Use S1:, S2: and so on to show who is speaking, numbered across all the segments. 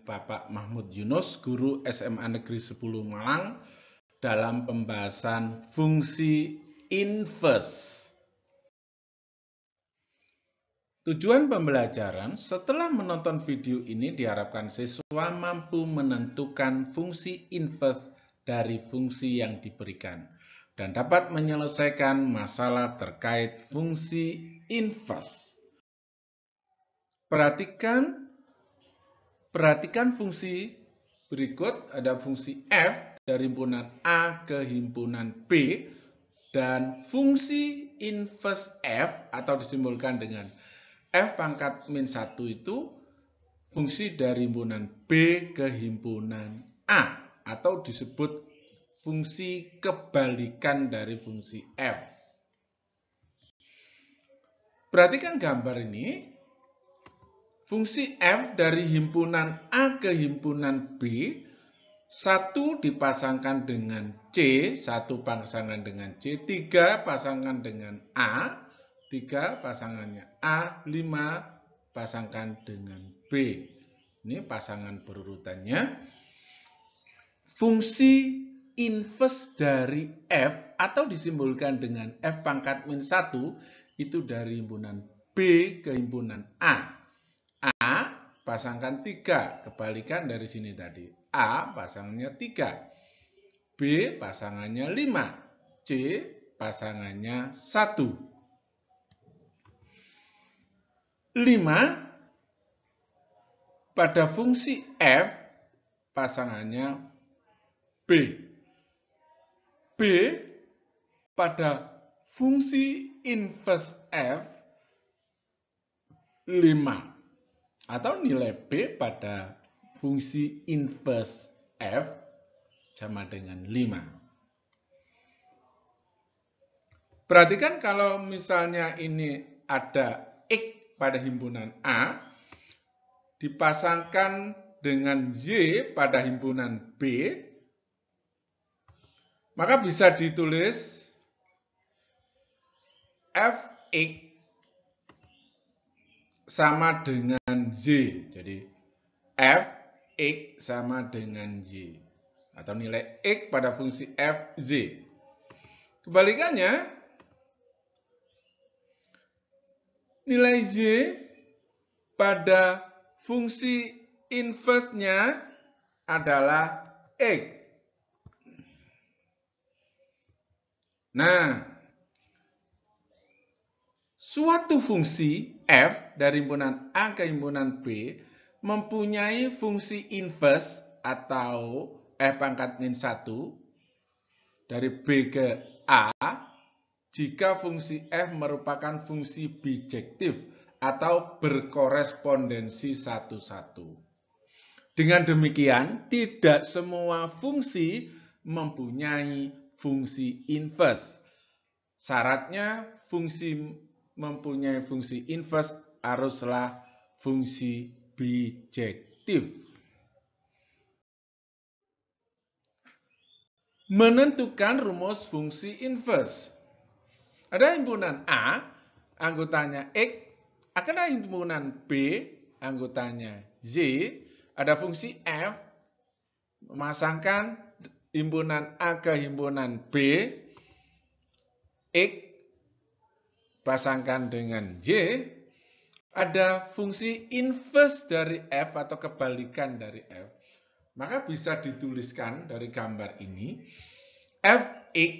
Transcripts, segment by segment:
S1: Bapak Mahmud Yunus, guru SMA Negeri 10 Malang, dalam pembahasan fungsi inverse. Tujuan pembelajaran, setelah menonton video ini diharapkan siswa mampu menentukan fungsi inverse dari fungsi yang diberikan dan dapat menyelesaikan masalah terkait fungsi inverse. Perhatikan fungsi berikut, ada fungsi f dari himpunan A ke himpunan B dan fungsi inverse f atau disimbolkan dengan f pangkat min 1 itu fungsi dari himpunan B ke himpunan A atau disebut fungsi kebalikan dari fungsi f. Perhatikan gambar ini. Fungsi f dari himpunan A ke himpunan B, satu dipasangkan dengan C, satu pasangan dengan C, 3 pasangan dengan A, 3 pasangannya A, 5 pasangkan dengan B. Ini pasangan berurutannya. Fungsi inverse dari f atau disimbolkan dengan f pangkat min 1 itu dari himpunan B ke himpunan A. A pasangkan 3, kebalikan dari sini tadi. A pasangannya 3, B pasangannya 5, C pasangannya 1. 5 pada fungsi f pasangannya B. B pada fungsi inverse f 5. Atau nilai B pada fungsi inverse f sama dengan 5. Perhatikan kalau misalnya ini ada X pada himpunan A, dipasangkan dengan Y pada himpunan B, maka bisa ditulis Fx sama dengan Z. Jadi Fx sama dengan Y. Atau nilai X pada fungsi f, Z. Kebalikannya, nilai Z pada fungsi inverse-nya adalah X. Nah, suatu fungsi f dari himpunan A ke himpunan B mempunyai fungsi inverse atau f pangkat min 1 dari B ke A jika fungsi f merupakan fungsi bijektif atau berkorespondensi satu-satu. Dengan demikian, tidak semua fungsi mempunyai fungsi inverse. Syaratnya fungsi mempunyai fungsi inverse haruslah fungsi bijektif. Menentukan rumus fungsi inverse. Ada himpunan A, anggotanya X, ada himpunan B, anggotanya Y, ada fungsi F, memasangkan himpunan A ke himpunan B, X pasangkan dengan Y, ada fungsi inverse dari F atau kebalikan dari F. Maka bisa dituliskan dari gambar ini, Fx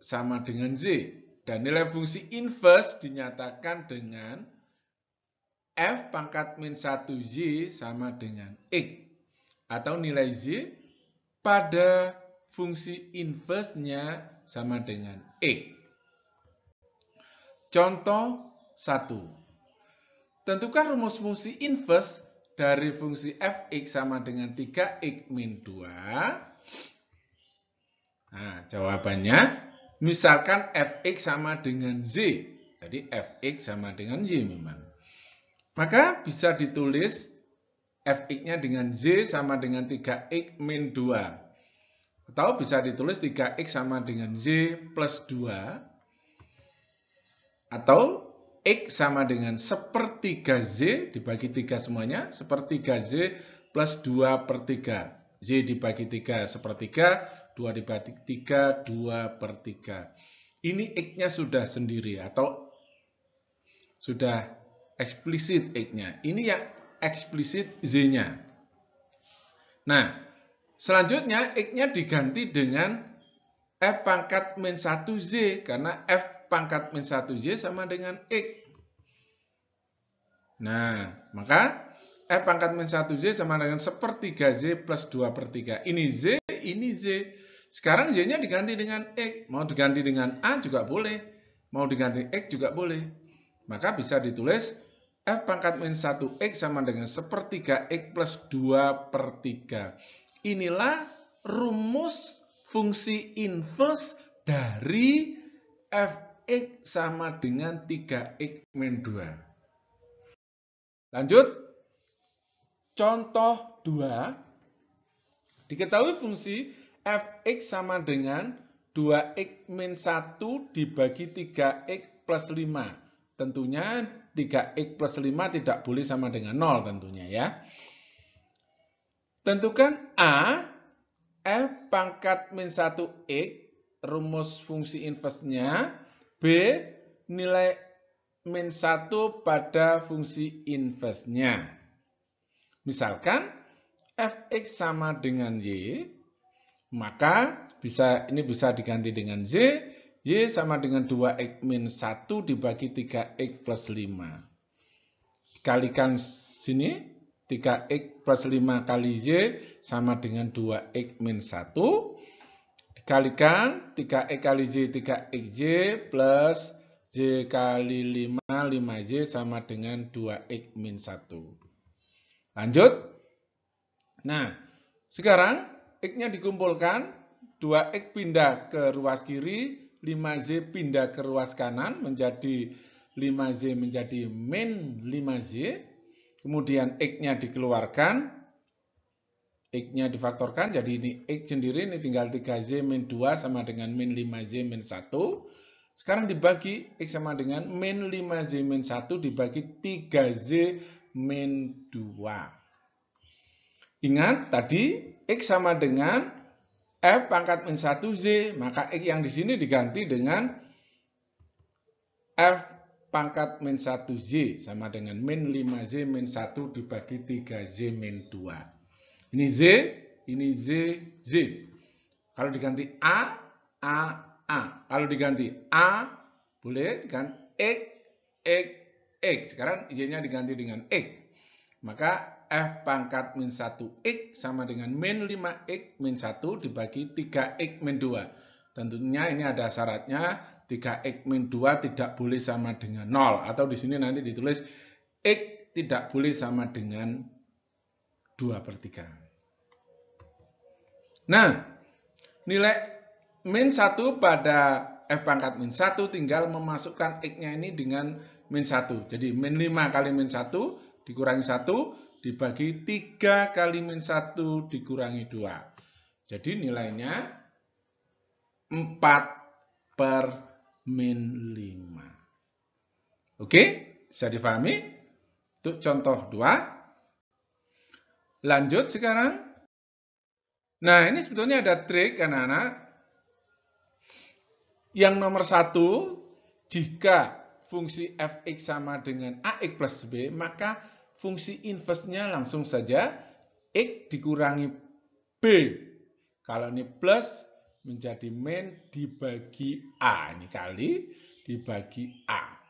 S1: sama dengan Z. Dan nilai fungsi inverse dinyatakan dengan F pangkat min 1Y sama dengan X. Atau nilai Z pada fungsi inverse-nya sama dengan X. Contoh 1. Tentukan rumus fungsi inverse dari fungsi fx sama dengan 3x min 2. Nah, jawabannya misalkan fx sama dengan z. Jadi fx sama dengan y memang. Maka bisa ditulis fx-nya dengan z sama dengan 3x min 2. Atau bisa ditulis 3x sama dengan z plus 2. Atau X sama dengan sepertiga Z, dibagi 3 semuanya, sepertiga Z plus 2/3. Z dibagi 3 sepertiga, 2 dibagi 3, 2/3. Ini X-nya sudah sendiri atau sudah eksplisit X-nya. Ini yang eksplisit Z-nya. Nah, selanjutnya X-nya diganti dengan F pangkat min 1Z, karena F pangkat min 1Z sama dengan X. Nah, maka F pangkat min 1Z sama dengan sepertiga Z plus 2/3. Ini Z, ini Z. Sekarang Z-nya diganti dengan X. Mau diganti dengan A juga boleh. Mau diganti X juga boleh. Maka bisa ditulis F pangkat min 1X sama dengan sepertiga X plus 2/3. Inilah rumus fungsi inverse dari Fx sama dengan 3X min 2. Lanjut, contoh 2. Diketahui fungsi Fx sama dengan 2X min 1 dibagi 3X plus 5. Tentunya 3X plus 5 tidak boleh sama dengan 0 tentunya ya. Tentukan A, F pangkat min 1X, rumus fungsi inverse-nya. B, nilai min 1 pada fungsi inverse-nya. Misalkan Fx sama dengan Y, maka ini bisa diganti dengan Z. Y sama dengan 2X min 1 dibagi 3X plus 5. Dikalikan sini, 3X plus 5 kali Y sama dengan 2X min 1. Dikalikan 3X kali Y, 3XY plus Y kali 5, 5Y sama dengan 2X min 1. Lanjut. Nah, sekarang X-nya dikumpulkan, 2X pindah ke ruas kiri, 5Z pindah ke ruas kanan, menjadi 5Z menjadi min 5Z. Kemudian X-nya dikeluarkan, X-nya difaktorkan, jadi ini X sendiri, ini tinggal 3Z min 2 sama dengan min 5Z min 1. Sekarang dibagi, X sama dengan min 5Z min 1 dibagi 3Z min 2. Ingat, tadi X sama dengan F pangkat min 1Z, maka X yang di sini diganti dengan F pangkat min 1Z sama dengan min 5Z min 1 dibagi 3Z min 2. Ini Z, ini Z, Z. Kalau diganti A. Kalau diganti A, boleh diganti X. Sekarang Y-nya diganti dengan X. Maka F pangkat min 1X sama dengan min 5X min 1 dibagi 3X min 2. Tentunya ini ada syaratnya, 3X min 2 tidak boleh sama dengan 0. Atau di sini nanti ditulis X tidak boleh sama dengan 2/3. Nah, nilai min 1 pada F pangkat min 1 tinggal memasukkan X-nya ini dengan min 1. Jadi min 5 kali min 1 dikurangi 1 dibagi 3 kali min 1 dikurangi 2. Jadi nilainya 4/min 5. Oke, bisa dipahami? Itu contoh 2. Lanjut sekarang. Nah, ini sebetulnya ada trik anak-anak. Yang nomor 1, jika fungsi Fx sama dengan Ax plus B, maka fungsi inverse-nya langsung saja X dikurangi B. Kalau ini plus menjadi min dibagi A. Ini kali dibagi A.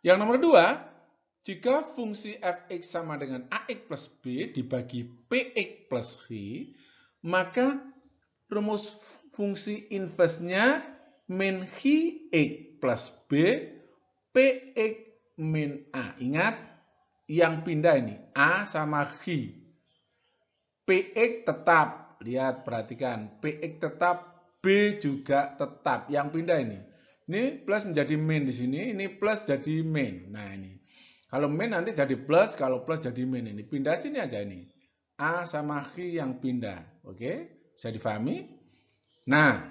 S1: Yang nomor 2, jika fungsi Fx sama dengan Ax plus B dibagi Px plus I, maka rumus fungsi inverse-nya min X plus B, Px min A. Ingat, yang pindah ini A sama X. Px tetap, lihat perhatikan, Px tetap, B juga tetap. Yang pindah ini plus menjadi min di sini, ini plus jadi min. Nah ini, kalau min nanti jadi plus, kalau plus jadi min. Ini pindah sini aja ini. A sama X yang pindah. Oke, bisa difahami? Nah,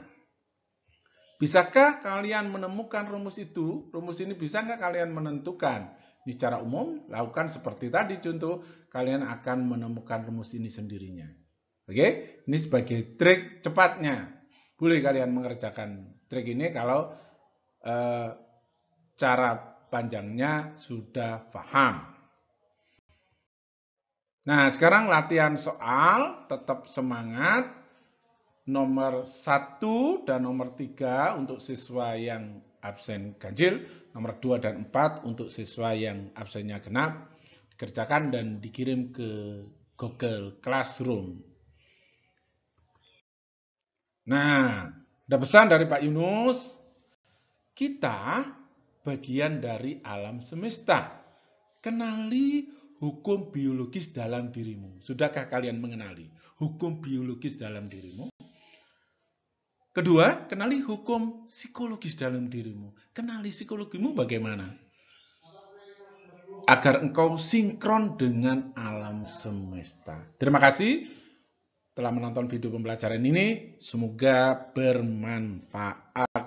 S1: bisakah kalian menemukan rumus itu? Rumus ini bisa nggak kalian menentukan? Ini secara umum, lakukan seperti tadi contoh, kalian akan menemukan rumus ini sendirinya. Oke, ini sebagai trik cepatnya. Boleh kalian mengerjakan trik ini kalau cara panjangnya sudah paham. Nah, sekarang latihan soal, tetap semangat. Nomor 1 dan nomor 3 untuk siswa yang absen ganjil, nomor 2 dan 4 untuk siswa yang absennya genap, dikerjakan dan dikirim ke Google Classroom. Nah, ada pesan dari Pak Yunus, kita bagian dari alam semesta. Kenali hukum biologis dalam dirimu. Sudahkah kalian mengenali hukum biologis dalam dirimu? Kedua, kenali hukum psikologis dalam dirimu. Kenali psikologimu bagaimana? Agar engkau sinkron dengan alam semesta. Terima kasih telah menonton video pembelajaran ini. Semoga bermanfaat.